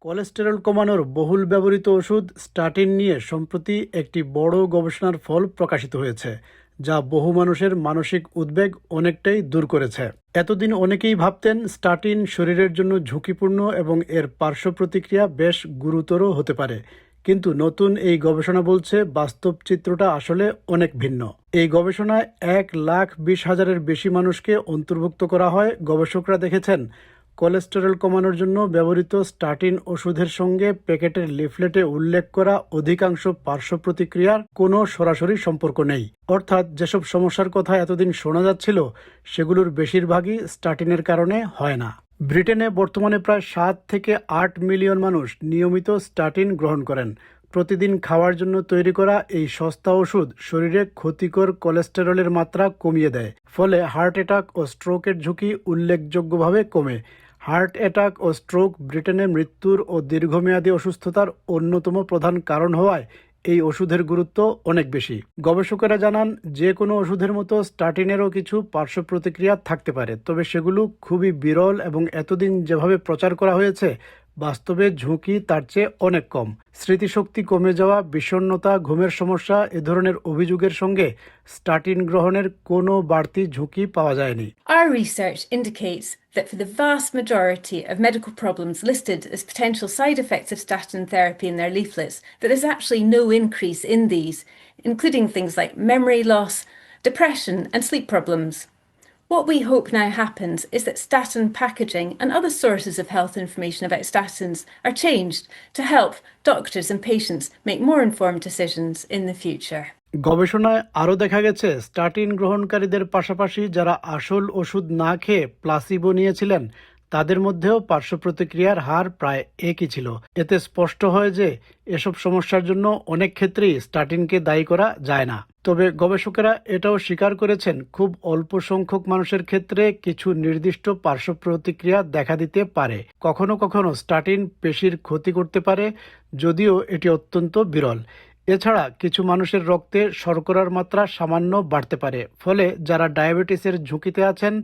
Cholesterol কমানোর বহুল ব্যবহৃত ওষুধ স্টাটিন নিয়ে সম্প্রতি একটি বড় গবেষণার ফল প্রকাশিত হয়েছে, যা বহু মানুষের মানসিক উদ্বেগ অনেকটাই দূর করেছে। এতদিন অনেকেই ভাবতেন স্টাটিন শরীরের জন্য ঝুঁকিপূর্ণ এবং এর পার্শ্ব প্রতিক্রিয়া বেশ গুরুতর হতে পারে, কিন্তু নতুন এই গবেষণা বলছে বাস্তব চিত্রটা আসলে অনেক ভিন্ন। এই গবেষণায় 1,20,000-এর বেশি মানুষকে অন্তর্ভুক্ত করা হয়। গবেষকরা দেখেছেন কোলেস্টেরল কমানোর জন্য ব্যবহৃত স্টাটিন ওষুধের সঙ্গে প্যাকেটের লিফলেটে উল্লেখ করা অধিকাংশ পার্শ্ব প্রতিক্রিয়ার কোনো সরাসরি সম্পর্ক নেই। অর্থাৎ যেসব সমস্যার কথা এতদিন শোনা যাচ্ছিল, সেগুলোর বেশিরভাগই স্টাটিনের কারণে হয় না। ব্রিটেনে বর্তমানে প্রায় 7 থেকে 8 মিলিয়ন মানুষ নিয়মিত স্টাটিন গ্রহণ করেন। প্রতিদিন খাওয়ার জন্য তৈরি করা এই সস্তা ওষুধ শরীরে ক্ষতিকর কোলেস্টেরলের মাত্রা কমিয়ে দেয়, ফলে হার্ট অ্যাটাক ও স্ট্রোকের ঝুঁকি উল্লেখযোগ্যভাবে কমে। হার্ট অ্যাটাক ও স্ট্রোক ব্রিটেনে মৃত্যুর ও দীর্ঘমেয়াদী অসুস্থতার অন্যতম প্রধান কারণ হওয়ায় এই ওষুধের গুরুত্ব অনেক বেশি। গবেষকেরা জানান, যে কোনো ওষুধের মতো স্টাটিনেরও কিছু পার্শ্ব প্রতিক্রিয়া থাকতে পারে, তবে সেগুলো খুবই বিরল এবং এতদিন যেভাবে প্রচার করা হয়েছে বাস্তবে ঝুঁকি তার চেয়ে অনেক কম। স্মৃতিশক্তি কমে যাওয়া, বিষণ্ণতা, ঘুমের সমস্যা এ ধরনের অভিযোগের সঙ্গে স্টাটিন গ্রহণের কোনো বাড়তি ঝুঁকি পাওয়া যায়নি। Our research indicates that for the vast majority of medical problems listed as potential side effects of statin therapy in their leaflets, that there's actually no increase in these, including things like memory loss, depression, and sleep problems. What we hope now happens is that statin packaging and other sources of health information about statins are changed to help doctors and patients make more informed decisions in the future. গবেষণায় আরও দেখা গেছে, স্টাটিন গ্রহণকারীদের পাশাপাশি যারা আসল ওষুধ না খেয়ে প্লাসিবো নিয়েছিলেন, তাদের মধ্যেও পার্শ্ব প্রতিক্রিয়ার হার প্রায় একই ছিল। এতে স্পষ্ট হয় যে এসব সমস্যার জন্য অনেক ক্ষেত্রেই স্টাটিনকে দায়ী করা যায় না। তবে গবেষকেরা এটাও স্বীকার করেছেন, খুব অল্প সংখ্যক মানুষের ক্ষেত্রে কিছু নির্দিষ্ট পার্শ্ব প্রতিক্রিয়া দেখা দিতে পারে। কখনো কখনো স্টাটিন পেশির ক্ষতি করতে পারে, যদিও এটি অত্যন্ত বিরল। এছাড়া কিছু মানুষের রক্তে শর্করার মাত্রা সামান্য বাড়তে পারে, ফলে যারা ডায়াবেটিসের ঝুঁকিতে আছেন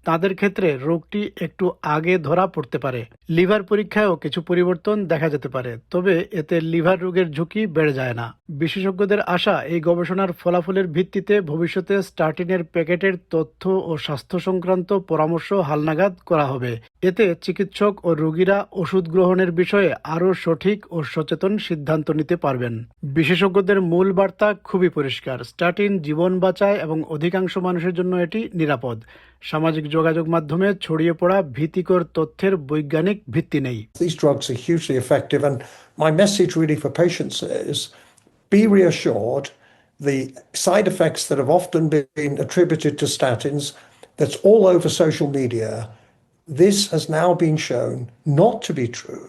তাদের ক্ষেত্রে রোগটি একটু আগে ধরা পড়তে পারে। লিভার পরীক্ষায়ও কিছু পরিবর্তন দেখা যেতে পারে, তবে এতে লিভার রোগের ঝুঁকি বেড়ে যায় না। বিশেষজ্ঞদের আশা, এই গবেষণার ফলাফলের ভিত্তিতে ভবিষ্যতে স্টাটিনের প্যাকেটের তথ্য ও স্বাস্থ্য সংক্রান্ত পরামর্শ হালনাগাদ করা হবে। এতে চিকিৎসক ও রোগীরা ওষুধ গ্রহণের বিষয়ে আরও সঠিক ও সচেতন সিদ্ধান্ত নিতে পারবেন। বিশেষজ্ঞদের মূল বার্তা খুবই পরিষ্কার: স্টাটিন জীবন বাঁচায় এবং অধিকাংশ মানুষের জন্য এটি নিরাপদ। সামাজিক যোগাযোগ মাধ্যমে ছড়িয়ে পড়া ভীতিকর তথ্যের বৈজ্ঞানিক ভিত্তি নেই। These drugs are hugely effective, and my message really for patients is be reassured. The side effects that have often been attributed to statins, that's all over social media, this has now been shown not to be true.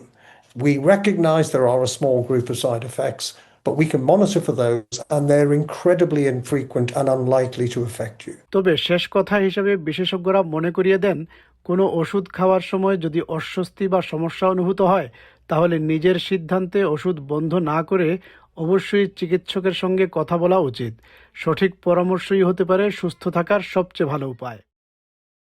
We recognize there are a small group of side effects, but we can monitor for those, and they're incredibly infrequent and unlikely to affect you. তবে শেষ কথা হিসেবে বিশেষজ্ঞরা মনে করিয়ে দেন, কোনো ওষুধ খাওয়ার সময় যদি অস্বস্তি বা সমস্যা অনুভূত হয়, তাহলে নিজের সিদ্ধান্তে ওষুধ বন্ধ না করে অবশ্যই চিকিৎসকের সঙ্গে কথা বলা উচিত। সঠিক পরামর্শই হতে পারে সুস্থ থাকার সবচেয়ে ভালো উপায়।